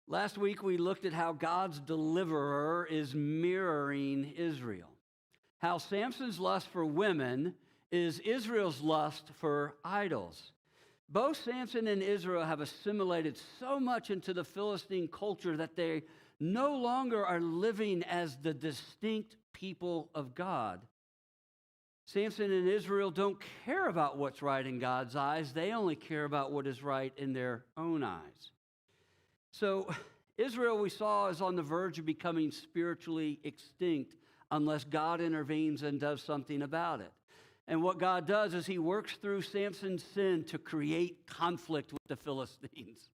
Last week we looked at how God's deliverer is mirroring Israel. How Samson's lust for women is Israel's lust for idols. Both Samson and Israel have assimilated so much into the Philistine culture that they no longer are living as the distinct people of God. Samson and Israel don't care about what's right in God's eyes. They only care about what is right in their own eyes. So Israel, we saw, is on the verge of becoming spiritually extinct unless God intervenes and does something about it. And what God does is he works through Samson's sin to create conflict with the Philistines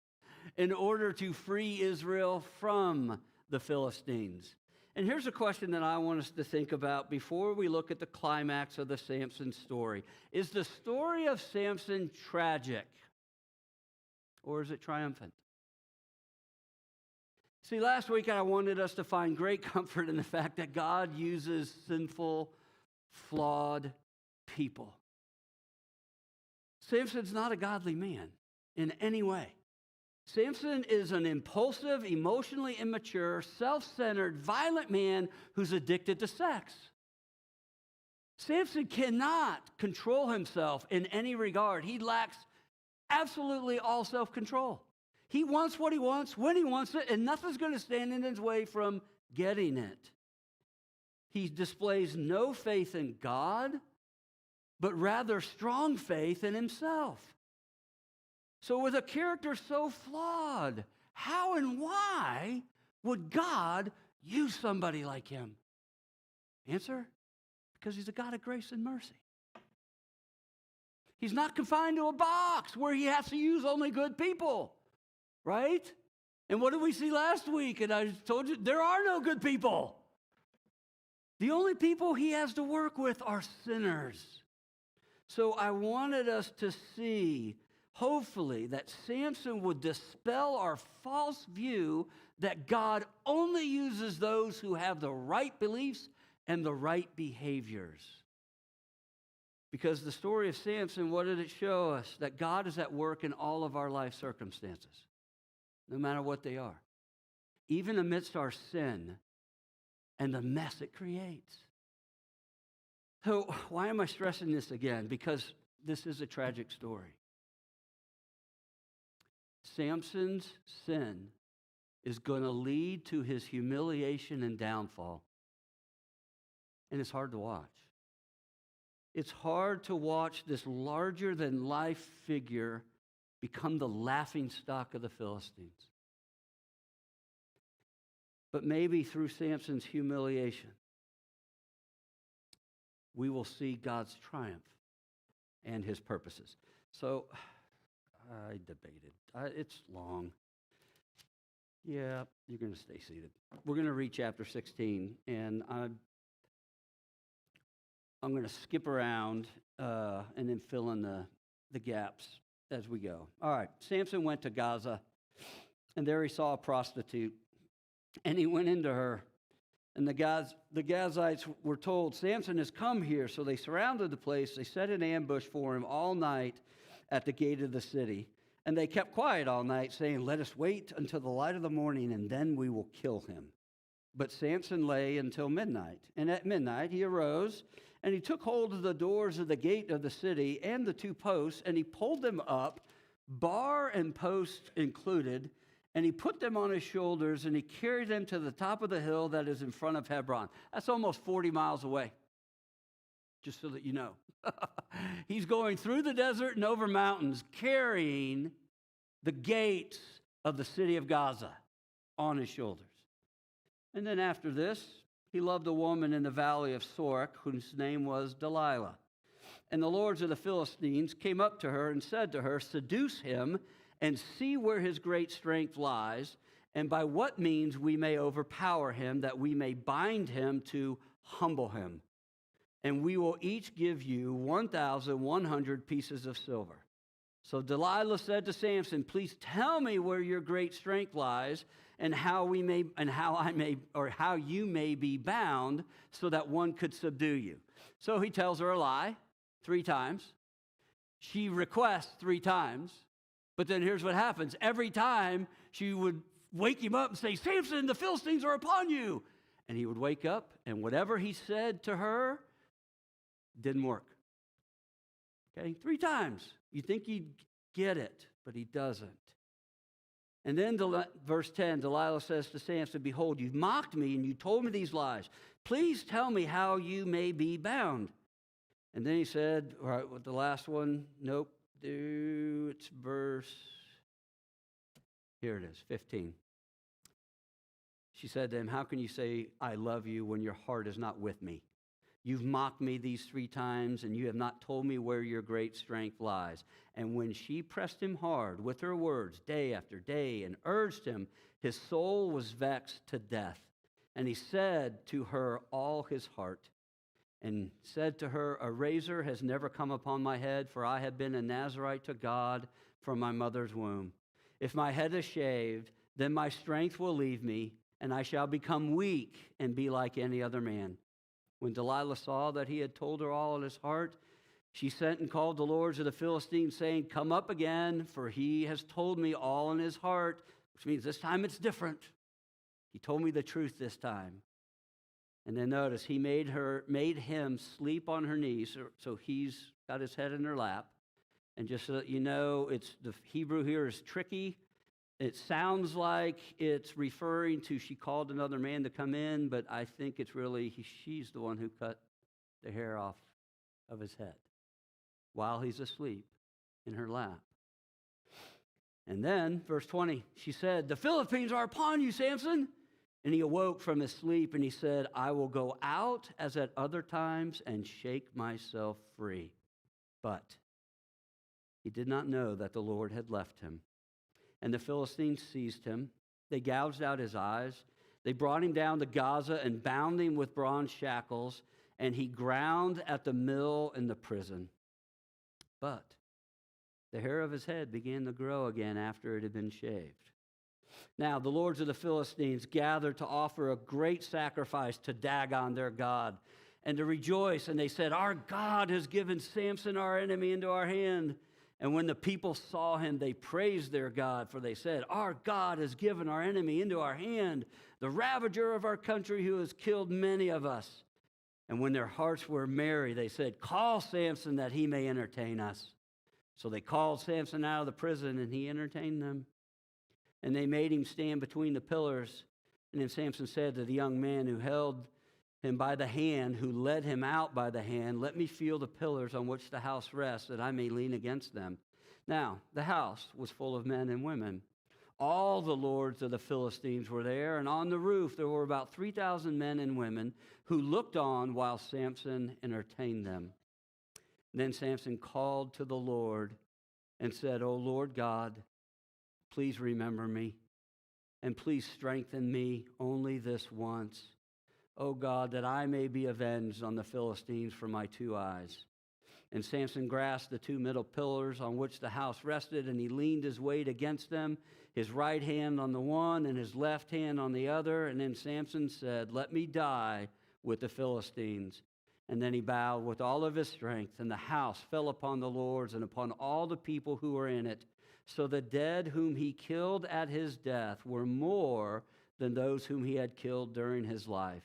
in order to free Israel from the Philistines. And here's a question that I want us to think about before we look at the climax of the Samson story. Is the story of Samson tragic, or is it triumphant? See, last week I wanted us to find great comfort in the fact that God uses sinful, flawed people. Samson's not a godly man in any way. Samson is an impulsive, emotionally immature, self-centered, violent man who's addicted to sex. Samson cannot control himself in any regard. He lacks absolutely all self-control. He wants what he wants, when he wants it, and nothing's going to stand in his way from getting it. He displays no faith in God, but rather strong faith in himself. So with a character so flawed, how and why would God use somebody like him? Answer, because he's a God of grace and mercy. He's not confined to a box where he has to use only good people. Right? And what did we see last week? And I told you, there are no good people. The only people he has to work with are sinners. So I wanted us to see, hopefully, that Samson would dispel our false view that God only uses those who have the right beliefs and the right behaviors. Because the story of Samson, what did it show us? That God is at work in all of our life circumstances, no matter what they are, even amidst our sin and the mess it creates. So why am I stressing this again? Because this is a tragic story. Samson's sin is going to lead to his humiliation and downfall. And it's hard to watch. It's hard to watch this larger-than-life figure become the laughingstock of the Philistines. But maybe through Samson's humiliation, we will see God's triumph and his purposes. So, I debated. It's long. Yeah, you're going to stay seated. We're going to read chapter 16, and I'm going to skip around and then fill in the gaps as we go. All right, Samson went to Gaza, and there he saw a prostitute, and he went into her. And the Gazites were told, Samson has come here. So they surrounded the place. They set an ambush for him all night at the gate of the city. And they kept quiet all night, saying, let us wait until the light of the morning, and then we will kill him. But Samson lay until midnight. And at midnight he arose, and he took hold of the doors of the gate of the city and the two posts, and he pulled them up, bar and post included, and he put them on his shoulders, and he carried them to the top of the hill that is in front of Hebron. That's almost 40 miles away, just so that you know. He's going through the desert and over mountains, carrying the gates of the city of Gaza on his shoulders. And then after this, he loved a woman in the valley of Sorek, whose name was Delilah. And the lords of the Philistines came up to her and said to her, seduce him and see where his great strength lies, and by what means we may overpower him, that we may bind him to humble him. And we will each give you 1,100 pieces of silver. So Delilah said to Samson, please tell me where your great strength lies, and how you may be bound, so that one could subdue you. So he tells her a lie 3 times. She requests 3 times. But then here's what happens. Every time she would wake him up and say, Samson, the Philistines are upon you. And he would wake up, and whatever he said to her didn't work. Okay, 3 times. You think he'd get it, but he doesn't. And then verse 10, Delilah says to Samson, behold, you've mocked me and you told me these lies. Please tell me how you may be bound. And then he said, all right, with the last one, nope, it's verse, here it is, 15. She said to him, how can you say I love you when your heart is not with me? You've mocked me these 3 times, and you have not told me where your great strength lies. And when she pressed him hard with her words day after day and urged him, his soul was vexed to death. And he said to her all his heart, and said to her, a razor has never come upon my head, for I have been a Nazirite to God from my mother's womb. If my head is shaved, then my strength will leave me, and I shall become weak and be like any other man. When Delilah saw that he had told her all in his heart, she sent and called the lords of the Philistines, saying, come up again, for he has told me all in his heart, which means this time it's different. He told me the truth this time. And then notice, he made him sleep on her knees, so he's got his head in her lap. And just so that you know, the Hebrew here is tricky. It sounds like it's referring to she called another man to come in, but I think it's really she's the one who cut the hair off of his head while he's asleep in her lap. And then, verse 20, she said, the Philistines are upon you, Samson. And he awoke from his sleep, and he said, I will go out as at other times and shake myself free. But he did not know that the Lord had left him. And the Philistines seized him. They gouged out his eyes. They brought him down to Gaza and bound him with bronze shackles, and he ground at the mill in the prison. But the hair of his head began to grow again after it had been shaved. Now the lords of the Philistines gathered to offer a great sacrifice to Dagon, their god, and to rejoice. And they said, our God has given Samson, our enemy, into our hand. And when the people saw him, they praised their God, for they said, our God has given our enemy into our hand, the ravager of our country who has killed many of us. And when their hearts were merry, they said, call Samson that he may entertain us. So they called Samson out of the prison, and he entertained them. And they made him stand between the pillars. And then Samson said to the young man who held him by the hand, who led him out by the hand, let me feel the pillars on which the house rests, that I may lean against them. Now, the house was full of men and women. All the lords of the Philistines were there, and on the roof there were about 3,000 men and women who looked on while Samson entertained them. Then Samson called to the Lord and said, O Lord God, please remember me, and please strengthen me only this once. O God, that I may be avenged on the Philistines for my 2 eyes. And Samson grasped the 2 middle pillars on which the house rested, and he leaned his weight against them, his right hand on the one and his left hand on the other. And then Samson said, let me die with the Philistines. And then he bowed with all of his strength, and the house fell upon the lords and upon all the people who were in it. So the dead whom he killed at his death were more than those whom he had killed during his life.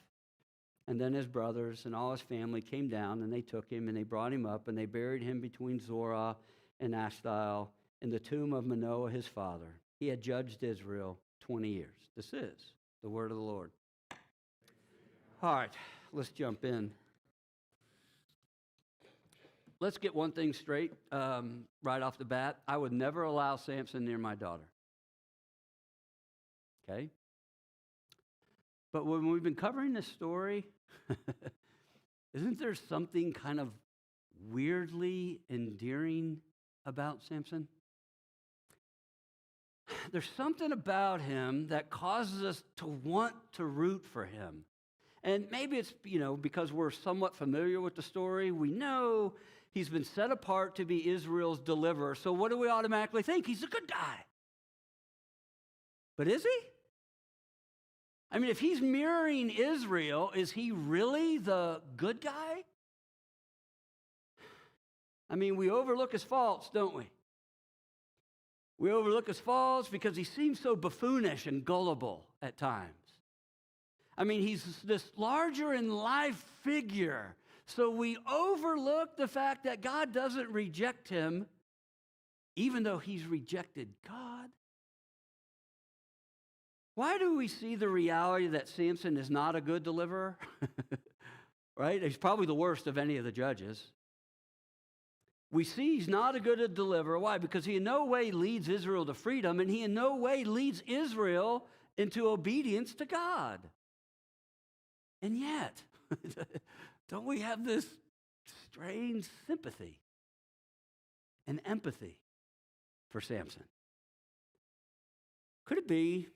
And then his brothers and all his family came down, and they took him, and they brought him up, and they buried him between Zorah and Ashtaol in the tomb of Manoah his father. He had judged Israel 20 years. This is the word of the Lord. All right, let's jump in. Let's get one thing straight right off the bat. I would never allow Samson near my daughter. Okay? But when we've been covering this story, isn't there something kind of weirdly endearing about Samson? There's something about him that causes us to want to root for him. And maybe it's, because we're somewhat familiar with the story. We know he's been set apart to be Israel's deliverer. So what do we automatically think? He's a good guy. But is he? I mean, if he's mirroring Israel, is he really the good guy? I mean, we overlook his faults, don't we? We overlook his faults because he seems so buffoonish and gullible at times. I mean, he's this larger-in-life figure. So we overlook the fact that God doesn't reject him, even though he's rejected God. Why do we see the reality that Samson is not a good deliverer? Right? He's probably the worst of any of the judges. We see he's not a good deliverer. Why? Because he in no way leads Israel to freedom, and he in no way leads Israel into obedience to God. And yet, don't we have this strange sympathy and empathy for Samson? Could it be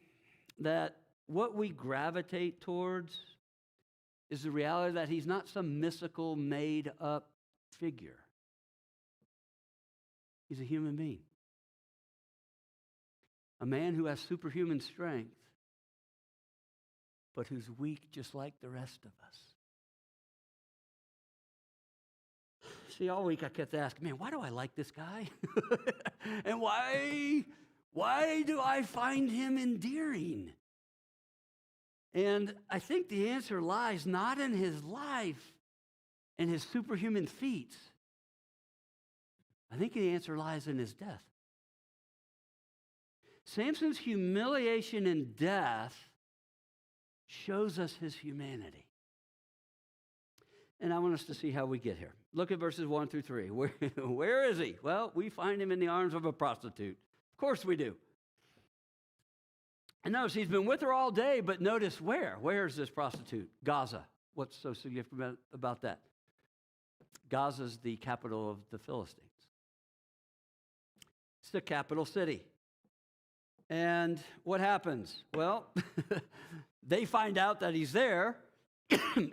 that what we gravitate towards is the reality that he's not some mystical, made-up figure? He's a human being. A man who has superhuman strength, but who's weak just like the rest of us. See, all week I kept asking, man, why do I like this guy? And why do I find him endearing? And I think the answer lies not in his life and his superhuman feats. I think the answer lies in his death. Samson's humiliation and death shows us his humanity. And I want us to see how we get here. Look at verses 1 through 3. Where is he? Well, we find him in the arms of a prostitute. Of course we do. And notice he's been with her all day, but notice where? Where is this prostitute? Gaza. What's so significant about that? Gaza's the capital of the Philistines. It's the capital city. And what happens? Well, they find out that he's there,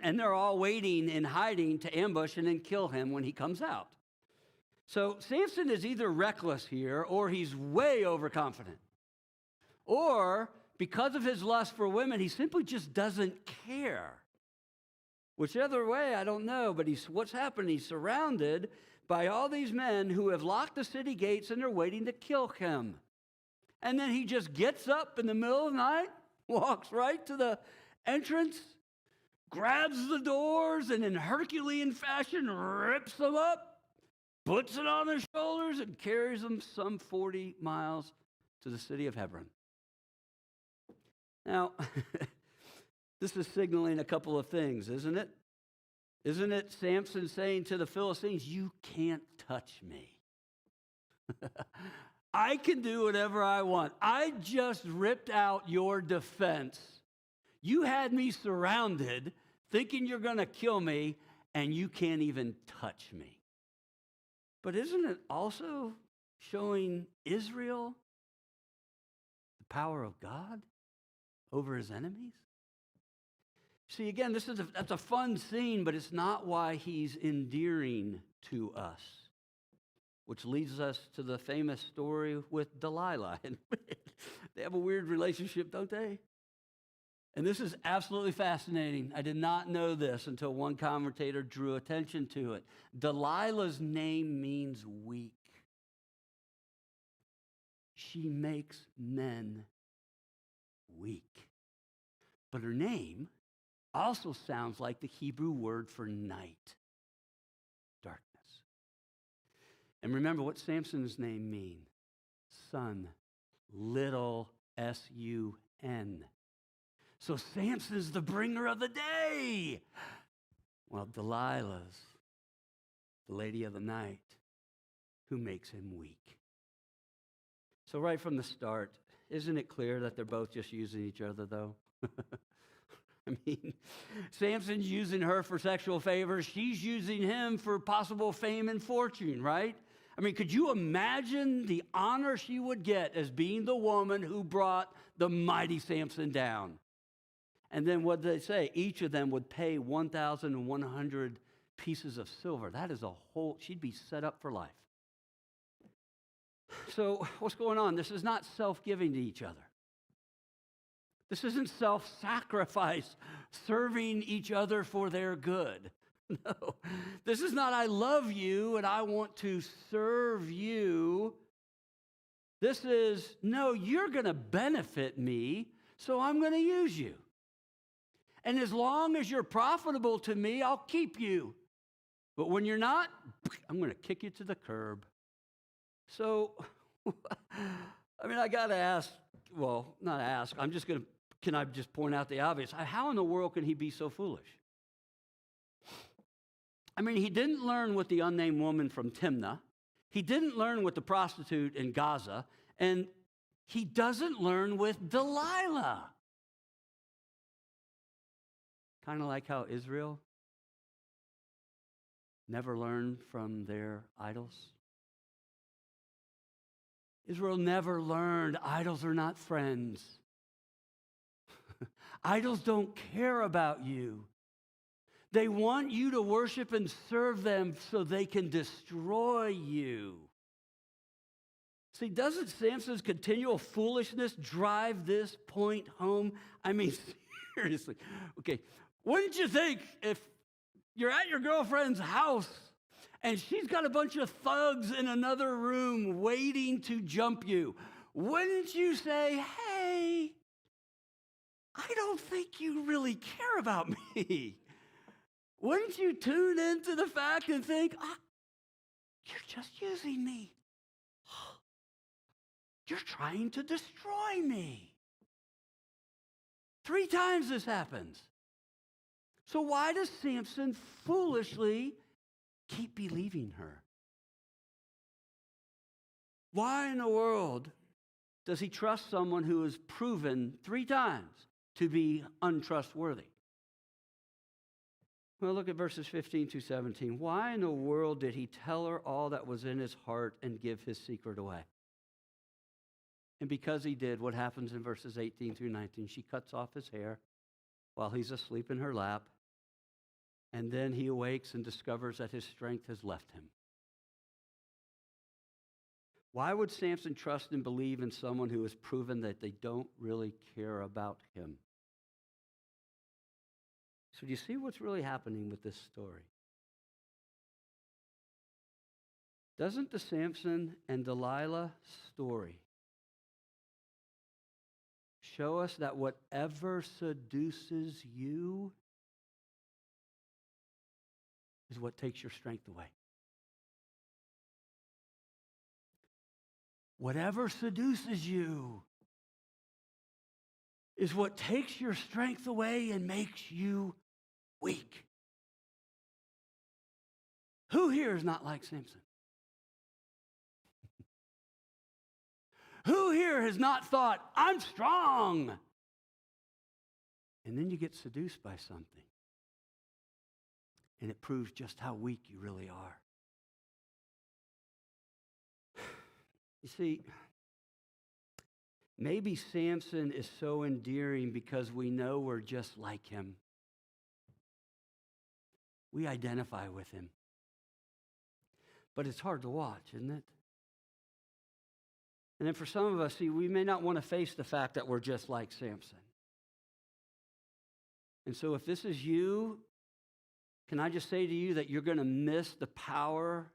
and they're all waiting and hiding to ambush and then kill him when he comes out. So Samson is either reckless here, or he's way overconfident. Or, because of his lust for women, he simply just doesn't care. Whichever way, I don't know, but what's happened? He's surrounded by all these men who have locked the city gates and they're waiting to kill him. And then he just gets up in the middle of the night, walks right to the entrance, grabs the doors, and in Herculean fashion rips them up, puts it on his shoulders, and carries them some 40 miles to the city of Hebron. Now, this is signaling a couple of things, isn't it? Isn't it Samson saying to the Philistines, you can't touch me. I can do whatever I want. I just ripped out your defense. You had me surrounded, thinking you're going to kill me, and you can't even touch me. But isn't it also showing Israel the power of God over his enemies? See, again, that's a fun scene, but it's not why he's endearing to us. Which leads us to the famous story with Delilah. And they have a weird relationship, don't they? And this is absolutely fascinating. I did not know this until one commentator drew attention to it. Delilah's name means weak. She makes men weak. But her name also sounds like the Hebrew word for night, darkness. And remember what Samson's name means. Son, little S-U-N. So Samson's the bringer of the day. Well, Delilah's the lady of the night who makes him weak. So right from the start, isn't it clear that they're both just using each other, though? I mean, Samson's using her for sexual favors. She's using him for possible fame and fortune, right? I mean, could you imagine the honor she would get as being the woman who brought the mighty Samson down? And then what did they say? Each of them would pay 1,100 pieces of silver. That is she'd be set up for life. So what's going on? This is not self-giving to each other. This isn't self-sacrifice, serving each other for their good. No, this is not I love you and I want to serve you. This is, no, you're going to benefit me, so I'm going to use you. And as long as you're profitable to me, I'll keep you. But when you're not, I'm going to kick you to the curb. So, I mean, I got to ask, well, not ask, can I just point out the obvious? How in the world can he be so foolish? I mean, he didn't learn with the unnamed woman from Timnah. He didn't learn with the prostitute in Gaza. And he doesn't learn with Delilah. Kind of like how Israel never learned from their idols. Israel never learned idols are not friends. Idols don't care about you. They want you to worship and serve them so they can destroy you. See, doesn't Samson's continual foolishness drive this point home? I mean, seriously. Okay, wouldn't you think if you're at your girlfriend's house and she's got a bunch of thugs in another room waiting to jump you, wouldn't you say, hey, I don't think you really care about me? Wouldn't you tune into the fact and think, you're just using me. You're trying to destroy me. 3 times this happens. So why does Samson foolishly keep believing her? Why in the world does he trust someone who is proven 3 times to be untrustworthy? Well, look at verses 15 to 17. Why in the world did he tell her all that was in his heart and give his secret away? And because he did, what happens in verses 18 through 19? She cuts off his hair while he's asleep in her lap. And then he awakes and discovers that his strength has left him. Why would Samson trust and believe in someone who has proven that they don't really care about him? So do you see what's really happening with this story? Doesn't the Samson and Delilah story show us that whatever seduces you is what takes your strength away? Whatever seduces you is what takes your strength away and makes you weak. Who here is not like Samson? Who here has not thought, I'm strong? And then you get seduced by something. And it proves just how weak you really are. You see, maybe Samson is so endearing because we know we're just like him. We identify with him. But it's hard to watch, isn't it? And then for some of us, see, we may not want to face the fact that we're just like Samson. And so if this is you, can I just say to you that you're going to miss the power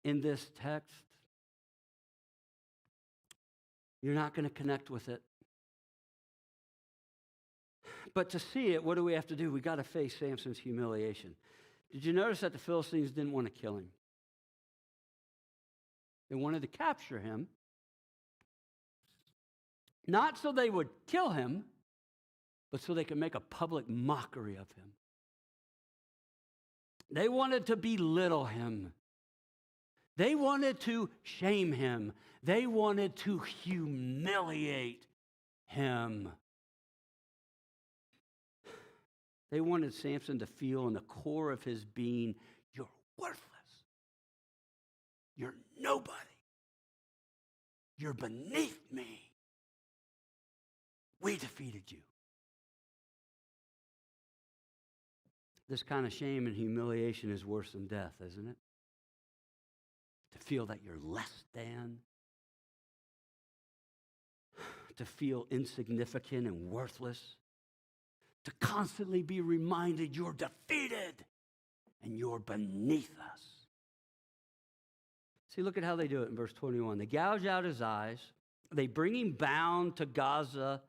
in this text? You're not going to connect with it. But to see it, what do we have to do? We got to face Samson's humiliation. Did you notice that the Philistines didn't want to kill him? They wanted to capture him, not so they would kill him, but so they could make a public mockery of him. They wanted to belittle him. They wanted to shame him. They wanted to humiliate him. They wanted Samson to feel in the core of his being, you're worthless. You're nobody. You're beneath me. We defeated you. This kind of shame and humiliation is worse than death, isn't it? To feel that you're less than. To feel insignificant and worthless. To constantly be reminded you're defeated and you're beneath us. See, look at how they do it in verse 21. They gouge out his eyes. They bring him bound to Gaza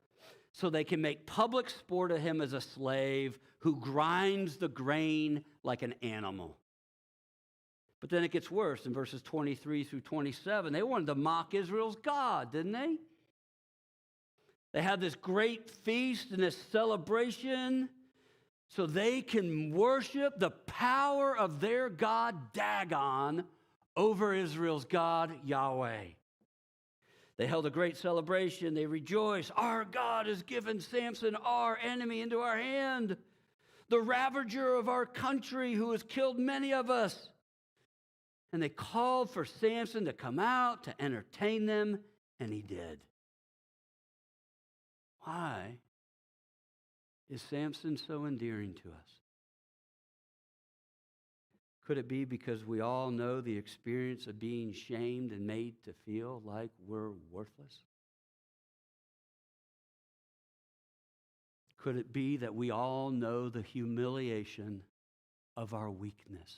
so they can make public sport of him as a slave who grinds the grain like an animal. But then it gets worse in verses 23 through 27. They wanted to mock Israel's God, didn't they? They had this great feast and this celebration so they can worship the power of their God, Dagon, over Israel's God, Yahweh. They held a great celebration. They rejoiced. Our God has given Samson, our enemy, into our hand, the ravager of our country who has killed many of us. And they called for Samson to come out to entertain them, and he did. Why is Samson so endearing to us? Could it be because we all know the experience of being shamed and made to feel like we're worthless? Could it be that we all know the humiliation of our weakness?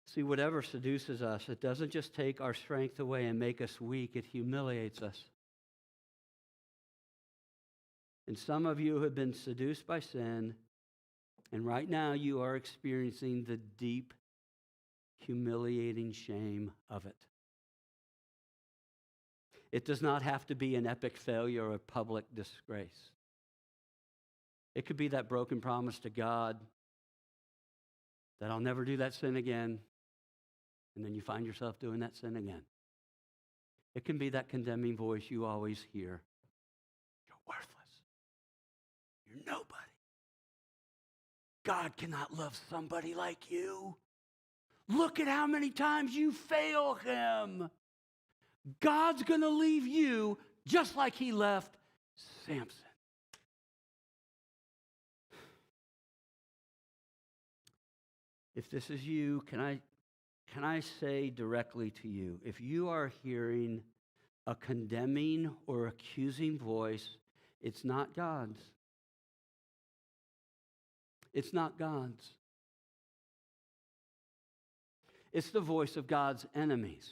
See, whatever seduces us, it doesn't just take our strength away and make us weak, it humiliates us. And some of you have been seduced by sin, and right now you are experiencing the deep, humiliating shame of it. It does not have to be an epic failure or a public disgrace. It could be that broken promise to God that I'll never do that sin again, and then you find yourself doing that sin again. It can be that condemning voice you always hear. You're worthless. You're nobody. God cannot love somebody like you. Look at how many times you fail him. God's going to leave you just like he left Samson. If this is you, can I say directly to you, if you are hearing a condemning or accusing voice, it's not God's. It's not God's. It's the voice of God's enemies.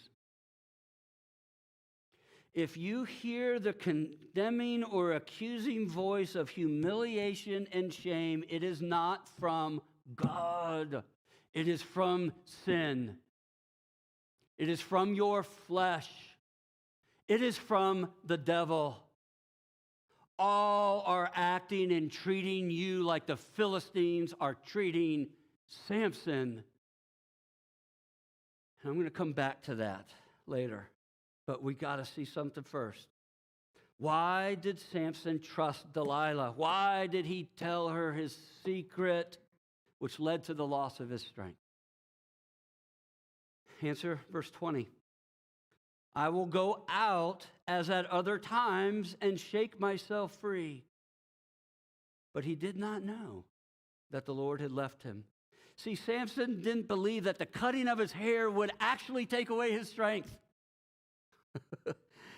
If you hear the condemning or accusing voice of humiliation and shame, it is not from God. It is from sin. It is from your flesh. It is from the devil. All are acting and treating you like the Philistines are treating Samson. And I'm going to come back to that later. But we got to see something first. Why did Samson trust Delilah? Why did he tell her his secret, which led to the loss of his strength? Answer, verse 20. I will go out as at other times and shake myself free. But he did not know that the Lord had left him. See, Samson didn't believe that the cutting of his hair would actually take away his strength.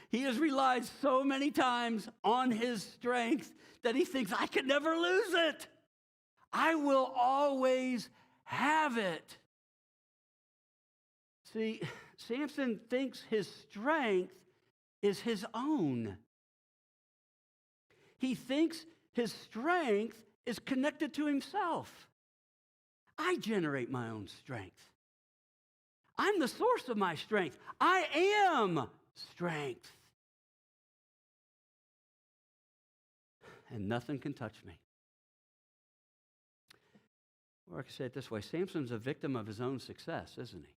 He has relied so many times on his strength that he thinks, I can never lose it. I will always have it. See, Samson thinks his strength is his own. He thinks his strength is connected to himself. I generate my own strength. I'm the source of my strength. I am strength. And nothing can touch me. Or I can say it this way, Samson's a victim of his own success, isn't he?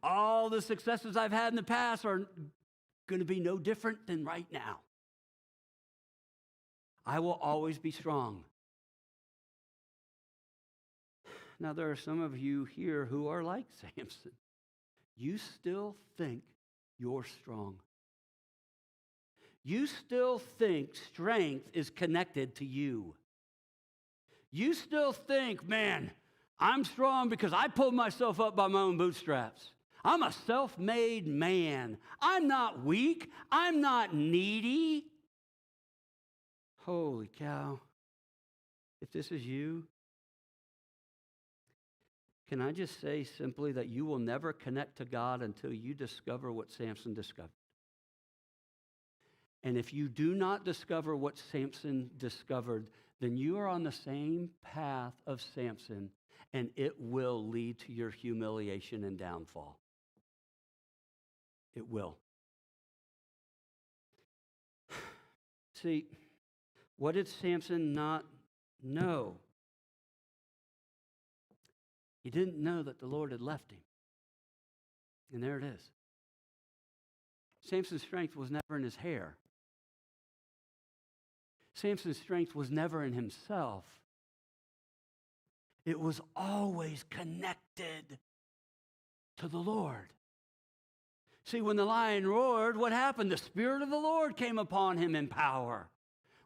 All the successes I've had in the past are going to be no different than right now. I will always be strong. Now, there are some of you here who are like Samson. You still think you're strong. You still think strength is connected to you. You still think, man, I'm strong because I pulled myself up by my own bootstraps. I'm a self-made man. I'm not weak. I'm not needy. Holy cow. If this is you, Can I just say simply that you will never connect to God until you discover what Samson discovered? And if you do not discover what Samson discovered, then you are on the same path of Samson, and it will lead to your humiliation and downfall. It will. See, what did Samson not know? He didn't know that the Lord had left him. And there it is. Samson's strength was never in his hair. Samson's strength was never in himself. It was always connected to the Lord. See, when the lion roared, what happened? The Spirit of the Lord came upon him in power.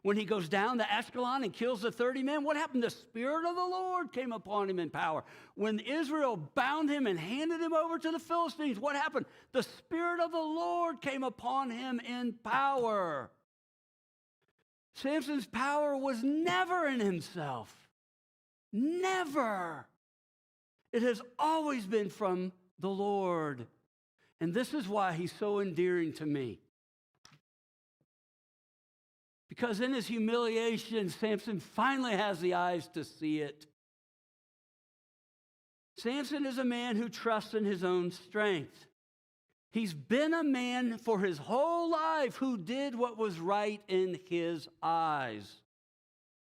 When he goes down to Ashkelon and kills the 30 men, what happened? The Spirit of the Lord came upon him in power. When Israel bound him and handed him over to the Philistines, what happened? The Spirit of the Lord came upon him in power. Samson's power was never in himself. Never. It has always been from the Lord. And this is why he's so endearing to me. Because in his humiliation, Samson finally has the eyes to see it. Samson is a man who trusts in his own strength. He's been a man for his whole life who did what was right in his eyes.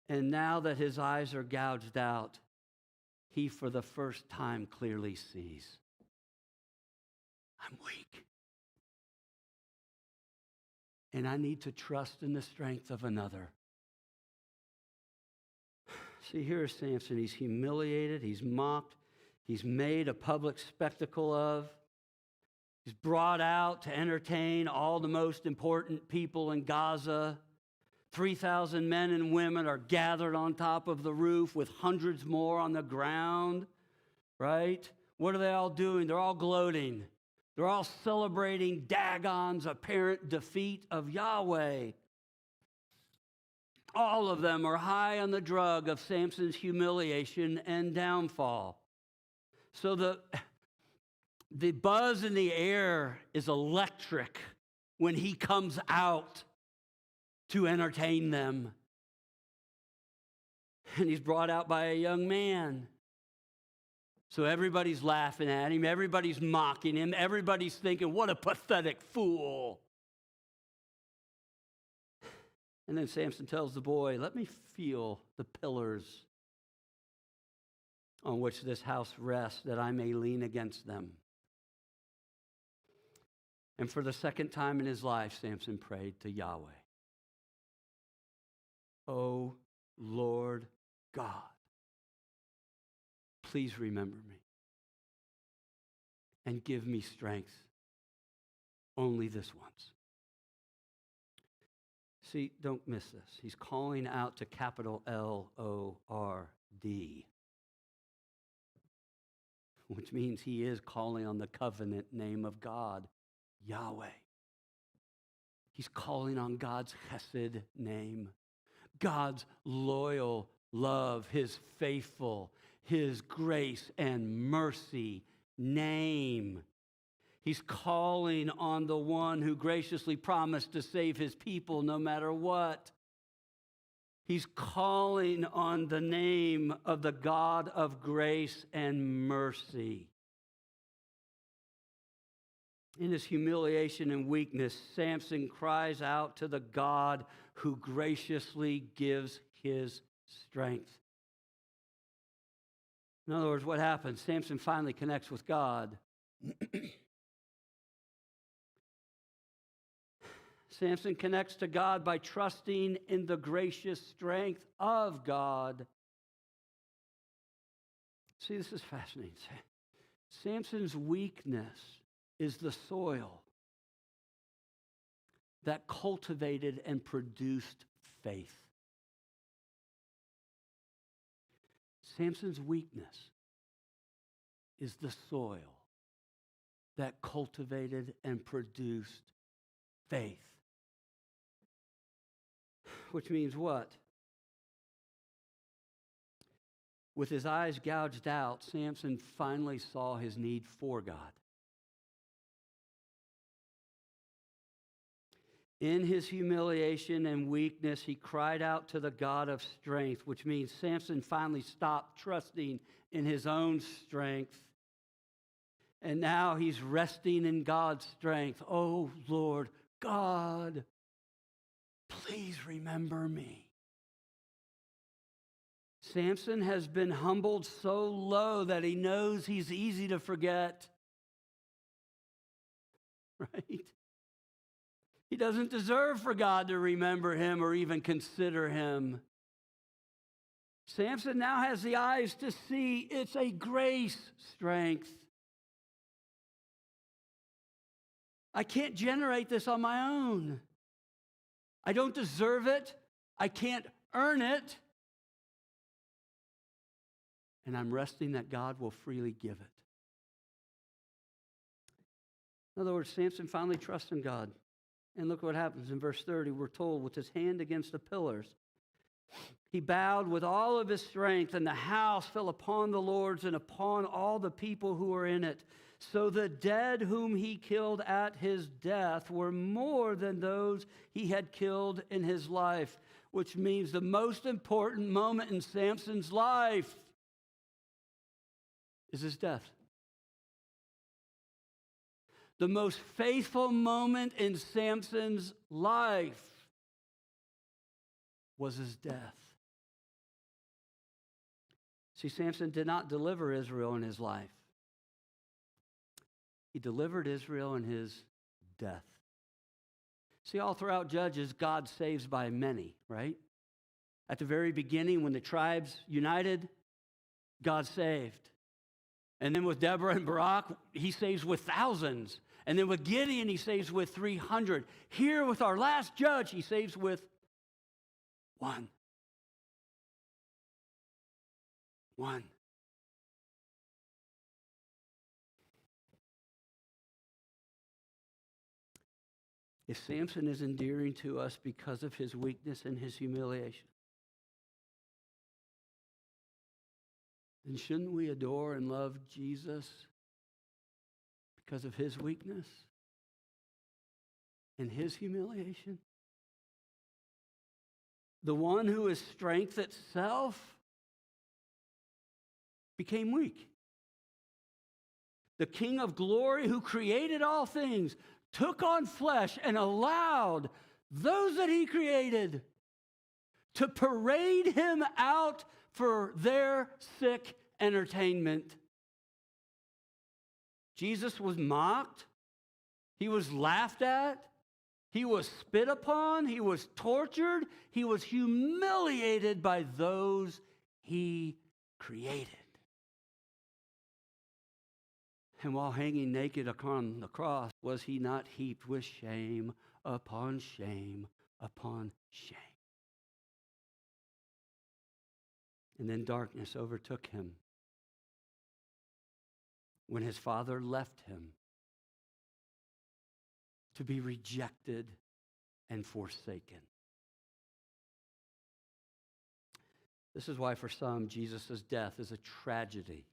And now that his eyes are gouged out, he for the first time clearly sees, I'm weak. And I need to trust in the strength of another. See, here's Samson. He's humiliated. He's mocked. He's made a public spectacle of. He's brought out to entertain all the most important people in Gaza. 3,000 men and women are gathered on top of the roof with hundreds more on the ground, right? What are they all doing? They're all gloating. They're all celebrating Dagon's apparent defeat of Yahweh. All of them are high on the drug of Samson's humiliation and downfall. So the buzz in the air is electric when he comes out to entertain them. And he's brought out by a young man. So everybody's laughing at him. Everybody's mocking him. Everybody's thinking, what a pathetic fool. And then Samson tells the boy, let me feel the pillars on which this house rests, that I may lean against them. And for the second time in his life, Samson prayed to Yahweh. Oh, Lord God, please remember me and give me strength only this once. See, don't miss this. He's calling out to capital L-O-R-D, which means he is calling on the covenant name of God, Yahweh. He's calling on God's chesed name, God's loyal love, his faithful, his grace and mercy name. He's calling on the one who graciously promised to save his people no matter what. He's calling on the name of the God of grace and mercy. In his humiliation and weakness, Samson cries out to the God who graciously gives his strength. In other words, what happens? Samson finally connects with God. Samson connects to God by trusting in the gracious strength of God. See, this is fascinating. Samson's weakness is the soil that cultivated and produced faith. Samson's weakness is the soil that cultivated and produced faith. Which means what? With his eyes gouged out, Samson finally saw his need for God. In his humiliation and weakness, he cried out to the God of strength, which means Samson finally stopped trusting in his own strength. And now he's resting in God's strength. Oh, Lord God, please remember me. Samson has been humbled so low that he knows he's easy to forget. Right? He doesn't deserve for God to remember him or even consider him. Samson now has the eyes to see it's a grace strength. I can't generate this on my own. I don't deserve it. I can't earn it. And I'm resting that God will freely give it. In other words, Samson finally trusts in God. And look what happens in verse 30. We're told, with his hand against the pillars, he bowed with all of his strength, and the house fell upon the lords and upon all the people who were in it. So the dead whom he killed at his death were more than those he had killed in his life, which means the most important moment in Samson's life is his death. The most faithful moment in Samson's life was his death. See, Samson did not deliver Israel in his life. He delivered Israel in his death. See, all throughout Judges, God saves by many, right? At the very beginning, when the tribes united, God saved. And then with Deborah and Barak, he saves with thousands. And then with Gideon, he saves with 300. Here with our last judge, he saves with one. One. If Samson is endearing to us because of his weakness and his humiliation, then shouldn't we adore and love Jesus because of his weakness and his humiliation? The one who is strength itself became weak. The King of glory who created all things took on flesh and allowed those that he created to parade him out for their sick entertainment. Jesus was mocked. He was laughed at. He was spit upon. He was tortured. He was humiliated by those he created. And while hanging naked upon the cross, was he not heaped with shame upon shame upon shame? And then darkness overtook him when his father left him to be rejected and forsaken. This is why for some, Jesus' death is a tragedy.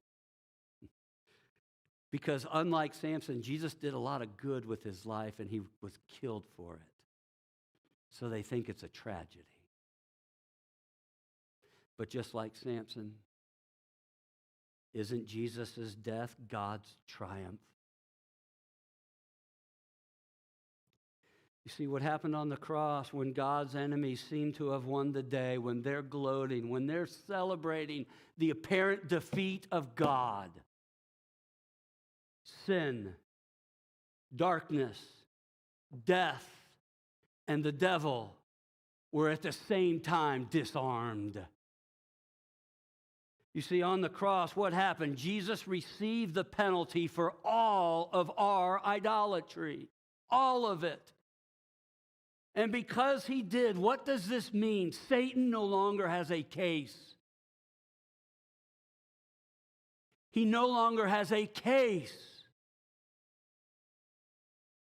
Because unlike Samson, Jesus did a lot of good with his life and he was killed for it. So they think it's a tragedy. But just like Samson, isn't Jesus' death God's triumph? You see, what happened on the cross when God's enemies seem to have won the day, when they're gloating, when they're celebrating the apparent defeat of God, sin, darkness, death, and the devil were at the same time disarmed. You see, on the cross, what happened? Jesus received the penalty for all of our idolatry, all of it. And because he did, what does this mean? Satan no longer has a case. He no longer has a case.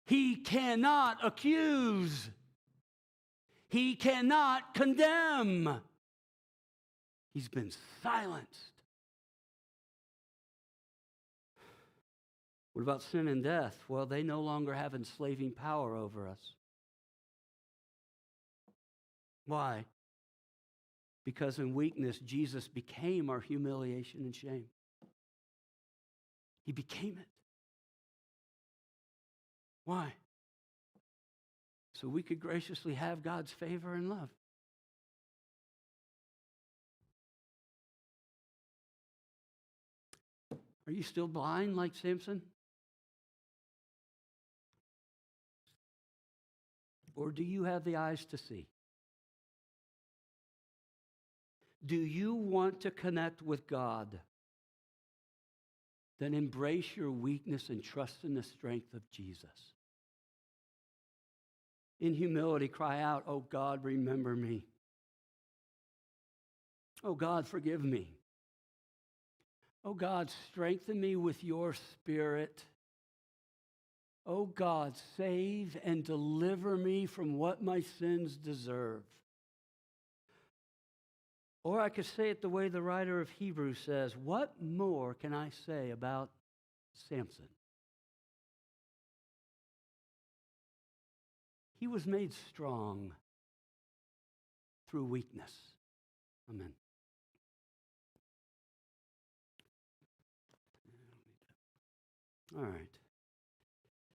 He cannot accuse. He cannot condemn. He's been silenced. What about sin and death? Well, they no longer have enslaving power over us. Why? Because in weakness, Jesus became our humiliation and shame. He became it. Why? So we could graciously have God's favor and love. Are you still blind like Samson? Or do you have the eyes to see? Do you want to connect with God? Then embrace your weakness and trust in the strength of Jesus. In humility, cry out, "Oh God, remember me. Oh God, forgive me. Oh God, strengthen me with your Spirit. Oh God, save and deliver me from what my sins deserve." Or I could say it the way the writer of Hebrews says, what more can I say about Samson? He was made strong through weakness. Amen. All right.